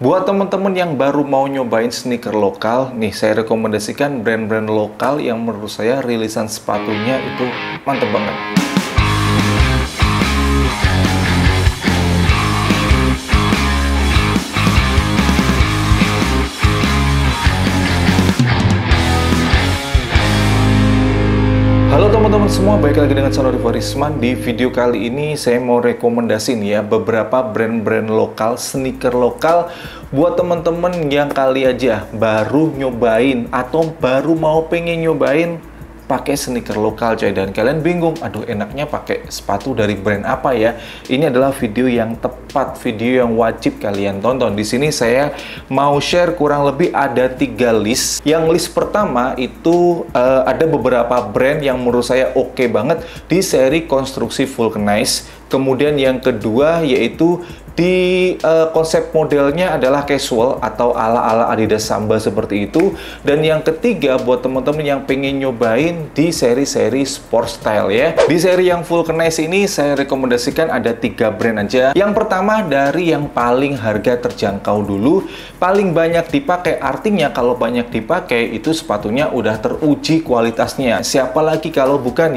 Buat teman-teman yang baru mau nyobain sneaker lokal, nih saya rekomendasikan brand-brand lokal yang menurut saya rilisan sepatunya itu mantep banget. Halo teman-teman semua, balik lagi dengan channel Rivo Risman. Di video kali ini saya mau rekomendasiin ya beberapa brand-brand lokal, sneaker lokal buat teman-teman yang kali aja baru nyobain atau baru mau pengen nyobain pakai sneaker lokal coy, dan kalian bingung, aduh enaknya pakai sepatu dari brand apa ya? Ini adalah video yang tepat, video yang wajib kalian tonton. Di sini saya mau share kurang lebih ada 3 list. Yang list pertama itu ada beberapa brand yang menurut saya oke banget di seri konstruksi vulcanize. Kemudian yang kedua yaitu di konsep modelnya adalah casual atau ala-ala Adidas Samba seperti itu. Dan yang ketiga buat teman-teman yang pengen nyobain di seri-seri sport style ya. Di seri yang vulcanize ini saya rekomendasikan ada 3 brand aja. Yang pertama dari yang paling harga terjangkau dulu, paling banyak dipakai. Artinya kalau banyak dipakai itu sepatunya udah teruji kualitasnya. Siapa lagi kalau bukan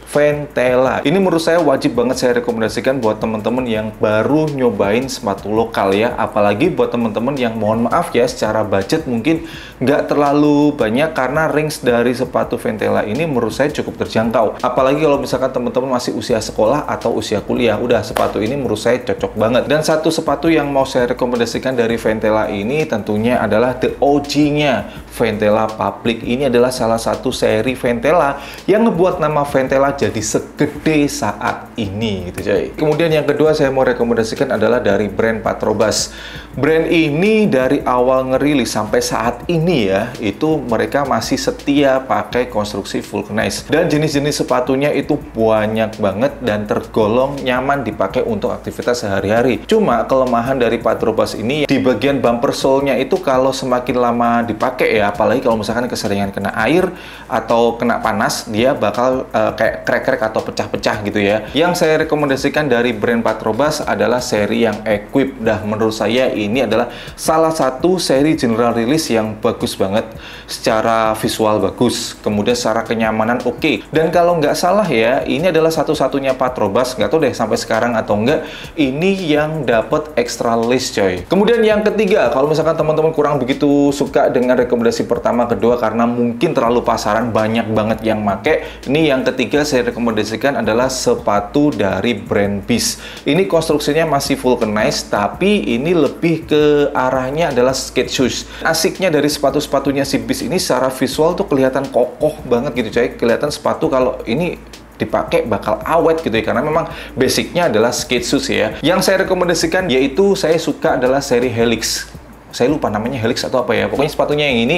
Ventela. Ini menurut saya wajib banget saya rekomendasikan buat teman-teman yang baru nyobain sepatu lokal ya. Apalagi buat teman-teman yang mohon maaf ya secara budget mungkin nggak terlalu banyak, karena range dari sepatu Ventela ini menurut saya cukup terjangkau. Apalagi kalau misalkan teman-teman masih usia sekolah atau usia kuliah, udah sepatu ini menurut saya cocok banget. Dan satu sepatu yang mau saya rekomendasikan dari Ventela ini tentunya adalah the OG-nya, Ventela Public. Ini adalah salah satu seri Ventela yang ngebuat nama Ventela jadi segede saat ini gitu coy. Kemudian yang kedua saya mau rekomendasikan adalah dari brand Patrobas. Brand ini dari awal ngerilis sampai saat ini ya, itu mereka masih setia pakai konstruksi vulcanize. Dan jenis-jenis sepatunya itu banyak banget dan tergolong nyaman dipakai untuk aktivitas sehari-hari. Cuma kelemahan dari Patrobas ini di bagian bumper sole-nya itu kalau semakin lama dipakai ya, apalagi kalau misalkan keseringan kena air atau kena panas, dia bakal kayak crack-crack atau pecah-pecah gitu ya. Yang saya rekomendasikan dari brand Patrobas adalah seri yang Equip. Dah menurut saya ini adalah salah satu seri general release yang bagus banget. Secara visual bagus, kemudian secara kenyamanan oke. Dan kalau nggak salah ya, ini adalah satu-satunya Patrobas, nggak tahu deh sampai sekarang atau enggak, ini yang dapat extra lace coy. Kemudian yang ketiga, kalau misalkan teman-teman kurang begitu suka dengan rekomendasi pertama, kedua karena mungkin terlalu pasaran banyak banget yang make, ini yang ketiga saya rekomendasikan adalah sepatu dari brand Beast. Ini konstruksinya masih vulcanize, tapi ini lebih ke arahnya adalah skate shoes. Asiknya dari sepatu-sepatunya si Beast ini secara visual tuh kelihatan kokoh banget gitu coy. Kelihatan sepatu kalau ini dipakai bakal awet gitu ya, karena memang basicnya adalah skate shoes ya. Yang saya rekomendasikan yaitu saya suka adalah seri Helix. Saya lupa namanya Helix atau apa ya. Pokoknya sepatunya yang ini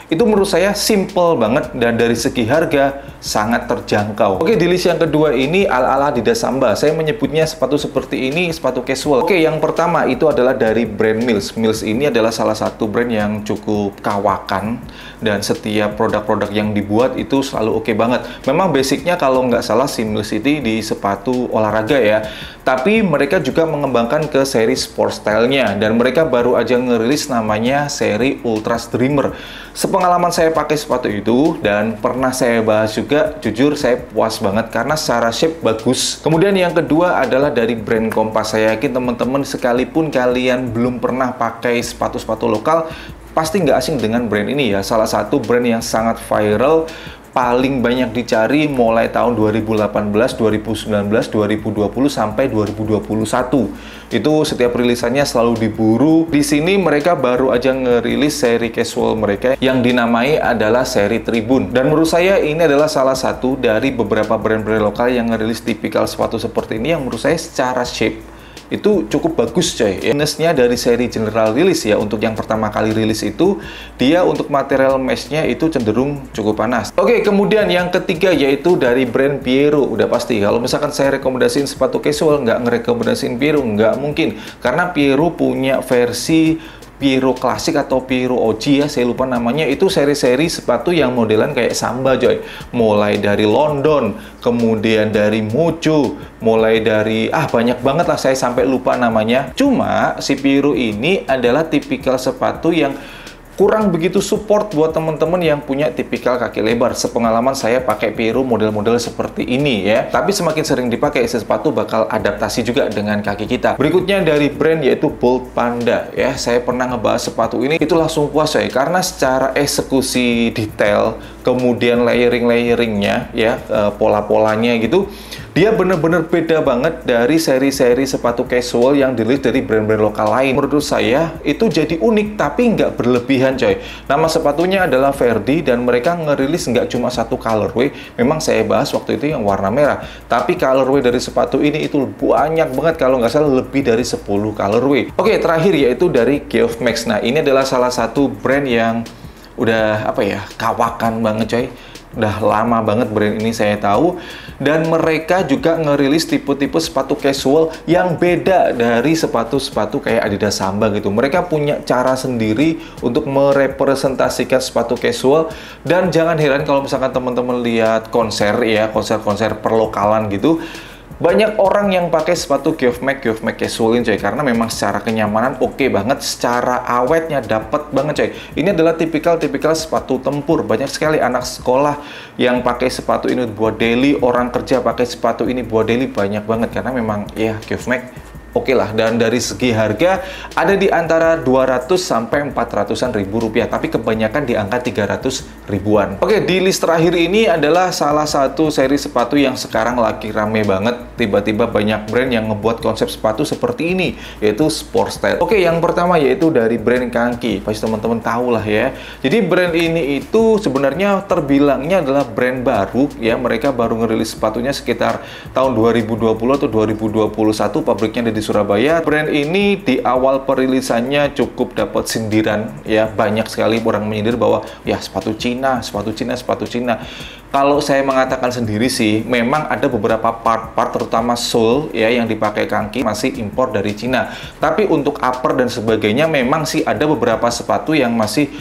itu menurut saya simple banget dan dari segi harga sangat terjangkau. Oke, di list yang kedua ini ala-ala Adidas Samba. Saya menyebutnya sepatu seperti ini sepatu casual. Oke, yang pertama itu adalah dari brand Mills. Mills ini adalah salah satu brand yang cukup kawakan dan setiap produk-produk yang dibuat itu selalu oke banget. Memang basicnya kalau nggak salah si Mills ini di sepatu olahraga ya. Tapi mereka juga mengembangkan ke seri sport style-nya, dan mereka baru aja ngerilis namanya seri Ultra Streamer. Sepengalaman saya pakai sepatu itu dan pernah saya bahas juga, jujur saya puas banget karena secara shape bagus. Kemudian yang kedua adalah dari brand Kompas. Saya yakin teman-teman sekalipun kalian belum pernah pakai sepatu-sepatu lokal, pasti nggak asing dengan brand ini ya. Salah satu brand yang sangat viral, paling banyak dicari mulai tahun 2018, 2019, 2020 sampai 2021. Itu setiap rilisannya selalu diburu. Di sini mereka baru aja ngerilis seri casual mereka yang dinamai adalah seri Tribun. Dan menurut saya ini adalah salah satu dari beberapa brand-brand lokal yang ngerilis tipikal sepatu seperti ini yang menurut saya secara shape itu cukup bagus coy. Minusnya dari seri general release ya, untuk yang pertama kali rilis itu dia untuk material meshnya itu cenderung cukup panas. Oke, kemudian yang ketiga yaitu dari brand Piero. Udah pasti kalau misalkan saya rekomendasiin sepatu casual, nggak ngerekomendasiin Piero, nggak mungkin, karena Piero punya versi Piero Classic atau Piero OG ya, saya lupa namanya. Itu seri-seri sepatu yang modelan kayak Samba coy. Mulai dari London, kemudian dari Mojo, mulai dari banyak banget lah, saya sampai lupa namanya. Cuma si Piero ini adalah tipikal sepatu yang kurang begitu support buat teman-teman yang punya tipikal kaki lebar. Sepengalaman saya pakai Piero model-model seperti ini ya. Tapi semakin sering dipakai, sepatu bakal adaptasi juga dengan kaki kita. Berikutnya dari brand yaitu Bolt Panda ya. Saya pernah ngebahas sepatu ini, itu langsung puas ya. Karena secara eksekusi detail, kemudian layering-layeringnya ya, pola-polanya gitu, dia bener-bener beda banget dari seri-seri sepatu casual yang dirilis dari brand-brand lokal lain. Menurut saya itu jadi unik tapi nggak berlebihan coy. Nama sepatunya adalah Verdi dan mereka ngerilis nggak cuma satu colorway. Memang saya bahas waktu itu yang warna merah, tapi colorway dari sepatu ini itu banyak banget, kalau nggak salah lebih dari 10 colorway. Oke, terakhir yaitu dari Geoff Max. Nah, ini adalah salah satu brand yang udah kawakan banget coy. Udah lama banget brand ini saya tahu, dan mereka juga ngerilis tipe-tipe sepatu casual yang beda dari sepatu-sepatu kayak Adidas Samba gitu. Mereka punya cara sendiri untuk merepresentasikan sepatu casual, dan jangan heran kalau misalkan teman-teman lihat konser ya, konser-konser perlokalan gitu, banyak orang yang pakai sepatu Geoff Max casualin coy, karena memang secara kenyamanan oke banget, secara awetnya dapet banget coy. Ini adalah tipikal sepatu tempur. Banyak sekali anak sekolah yang pakai sepatu ini buat daily, orang kerja pakai sepatu ini buat daily, banyak banget karena memang ya Geoff Max oke lah. Dan dari segi harga ada di antara 200 sampai 400-an ribu rupiah, tapi kebanyakan di angka 300 ribuan. Oke, di list terakhir ini adalah salah satu seri sepatu yang sekarang lagi rame banget. Tiba-tiba banyak brand yang ngebuat konsep sepatu seperti ini, yaitu sport style. Oke, yang pertama yaitu dari brand Kanki. Pasti teman-teman tahu lah ya. Jadi brand ini itu sebenarnya terbilangnya adalah brand baru ya. Mereka baru ngerilis sepatunya sekitar tahun 2020 atau 2021, pabriknya ada di Surabaya. Brand ini di awal perilisannya cukup dapat sindiran ya, banyak sekali orang menyindir bahwa ya sepatu Cina. Kalau saya mengatakan sendiri sih, memang ada beberapa part-part terutama sole ya yang dipakai Kanki masih impor dari Cina. Tapi untuk upper dan sebagainya memang sih ada beberapa sepatu yang masih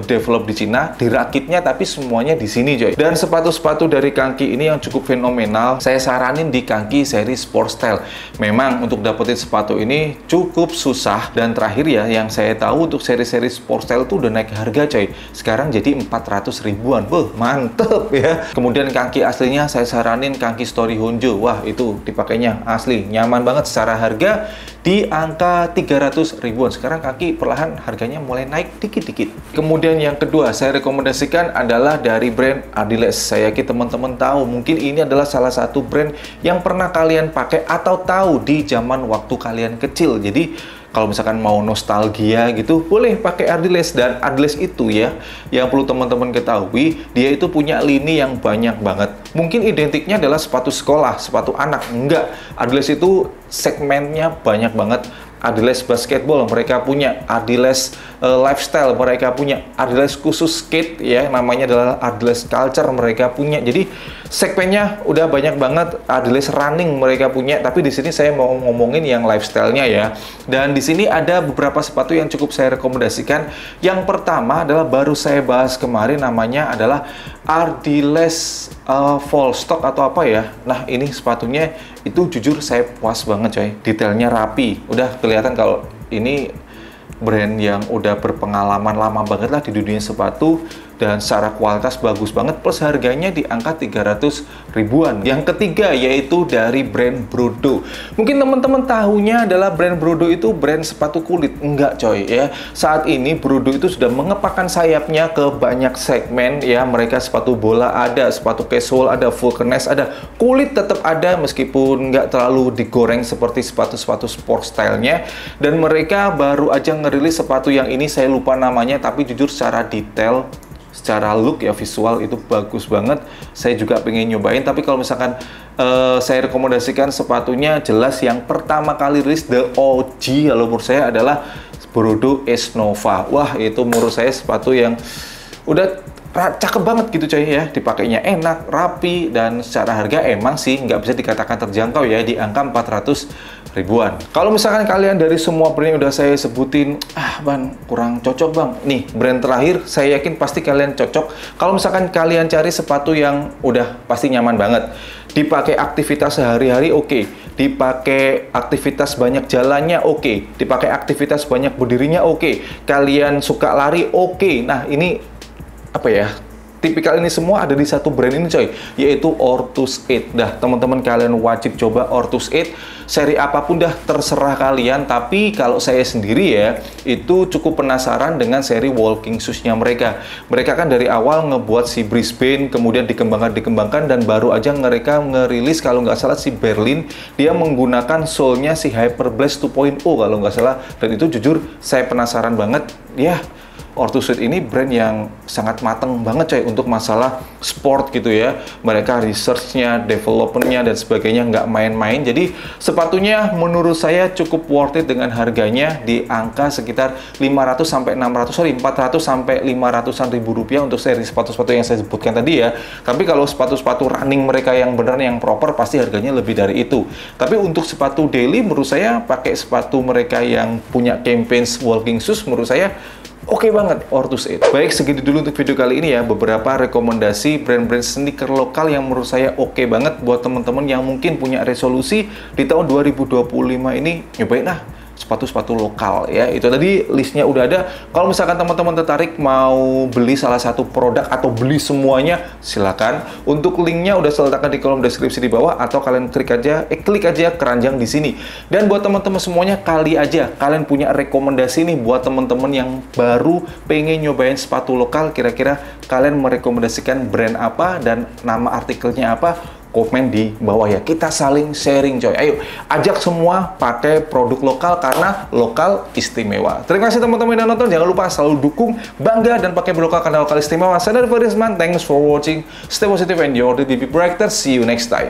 develop di Cina, dirakitnya tapi semuanya di sini coy. Dan sepatu-sepatu dari Kanki ini yang cukup fenomenal, saya saranin di Kanki seri Sport Style. Memang untuk dapetin sepatu ini cukup susah, dan terakhir ya yang saya tahu untuk seri-seri Sport Style tuh udah naik harga coy. Sekarang jadi 400 ribuan. Mantep ya. Kemudian Kanki aslinya saya saranin Kanki Story Honjo. Wah, itu dipakainya asli nyaman banget. Secara harga di angka 300 ribuan. Sekarang Kanki perlahan harganya mulai naik dikit-dikit. Kemudian yang kedua saya rekomendasikan adalah dari brand Adiles. Saya yakin teman-teman tahu, mungkin ini adalah salah satu brand yang pernah kalian pakai atau tahu di zaman waktu kalian kecil. Jadi kalau misalkan mau nostalgia gitu, boleh pakai Adiles. Dan Adiles itu ya, yang perlu teman-teman ketahui, dia itu punya lini yang banyak banget. Mungkin identiknya adalah sepatu sekolah, sepatu anak. Enggak, Adiles itu segmennya banyak banget. Adiles basketball mereka punya, Adiles lifestyle mereka punya, Adiles khusus skate ya, namanya adalah Adiles culture mereka punya. Jadi segmennya udah banyak banget. Adiles running mereka punya, tapi di sini saya mau ngomongin yang lifestyle-nya ya. Dan di sini ada beberapa sepatu yang cukup saya rekomendasikan. Yang pertama adalah baru saya bahas kemarin, namanya adalah Adiles Full Stock atau apa ya. Nah, ini sepatunya itu jujur saya puas banget coy. Detailnya rapi. Udah kelihatan kalau ini brand yang udah berpengalaman lama banget lah di dunia sepatu, dan secara kualitas bagus banget, plus harganya di angka 300 ribuan. Yang ketiga yaitu dari brand Brodo. Mungkin teman-teman tahunya adalah brand Brodo itu brand sepatu kulit. Enggak coy ya. Saat ini Brodo itu sudah mengepakkan sayapnya ke banyak segmen ya. Mereka sepatu bola ada, sepatu casual ada, vulcanized ada, kulit tetap ada meskipun nggak terlalu digoreng seperti sepatu-sepatu sport style-nya. Dan mereka baru aja ngerilis sepatu yang ini, saya lupa namanya, tapi jujur secara detail, secara look ya, visual itu bagus banget. Saya juga pengen nyobain, tapi kalau misalkan saya rekomendasikan sepatunya jelas yang pertama kali rilis, the OG kalau menurut saya adalah Brodo Ace Nova. Wah, itu menurut saya sepatu yang udah cakep banget gitu coy ya, dipakainya enak, rapi, dan secara harga emang sih nggak bisa dikatakan terjangkau ya, di angka 400 ribuan. Kalau misalkan kalian dari semua brand yang udah saya sebutin, Bang, kurang cocok Bang. Nih, brand terakhir, saya yakin pasti kalian cocok. Kalau misalkan kalian cari sepatu yang udah pasti nyaman banget. Dipakai aktivitas sehari-hari, oke. Dipakai aktivitas banyak jalannya, oke. Dipakai aktivitas banyak berdirinya, oke. Kalian suka lari, oke. Nah, ini apa ya? Tipikal ini semua ada di satu brand ini coy, yaitu Ortus 8. Dah, teman-teman kalian wajib coba Ortus 8. Seri apapun dah terserah kalian, tapi kalau saya sendiri ya, itu cukup penasaran dengan seri walking shoes-nya mereka. Mereka kan dari awal ngebuat si Brisbane, kemudian dikembangkan, dan baru aja mereka ngerilis kalau nggak salah si Berlin, dia menggunakan sole-nya si Hyperblast 2.0 kalau nggak salah. Dan itu jujur, saya penasaran banget. Ya, Ortus 8 ini brand yang sangat mateng banget coy untuk masalah sport gitu ya. Mereka research-nya, development-nya, dan sebagainya nggak main-main. Jadi sepatunya menurut saya cukup worth it dengan harganya di angka sekitar 400 sampai 500-an ribu rupiah untuk seri sepatu-sepatu yang saya sebutkan tadi ya. Tapi kalau sepatu-sepatu running mereka yang beneran, yang proper, pasti harganya lebih dari itu. Tapi untuk sepatu daily menurut saya pakai sepatu mereka yang punya campaigns walking shoes menurut saya oke banget Ortus 8. Baik, segini dulu untuk video kali ini ya. Beberapa rekomendasi brand-brand sneaker lokal yang menurut saya oke banget buat teman-teman yang mungkin punya resolusi di tahun 2025 ini. Nyobain lah sepatu-sepatu lokal ya. Itu tadi listnya udah ada. Kalau misalkan teman-teman tertarik mau beli salah satu produk atau beli semuanya, silakan. Untuk linknya udah saya letakkan di kolom deskripsi di bawah, atau kalian klik aja keranjang di sini. Dan buat teman-teman semuanya, kali aja kalian punya rekomendasi nih buat teman-teman yang baru pengen nyobain sepatu lokal, kira-kira kalian merekomendasikan brand apa dan nama artikelnya apa? Komen di bawah ya, kita saling sharing coy. Ayo, ajak semua pakai produk lokal karena lokal istimewa. Terima kasih teman-teman yang nonton, jangan lupa selalu dukung, bangga, dan pakai lokal karena lokal istimewa. Saya dari Farisman, thanks for watching, stay positive and your DB Brighter, see you next time.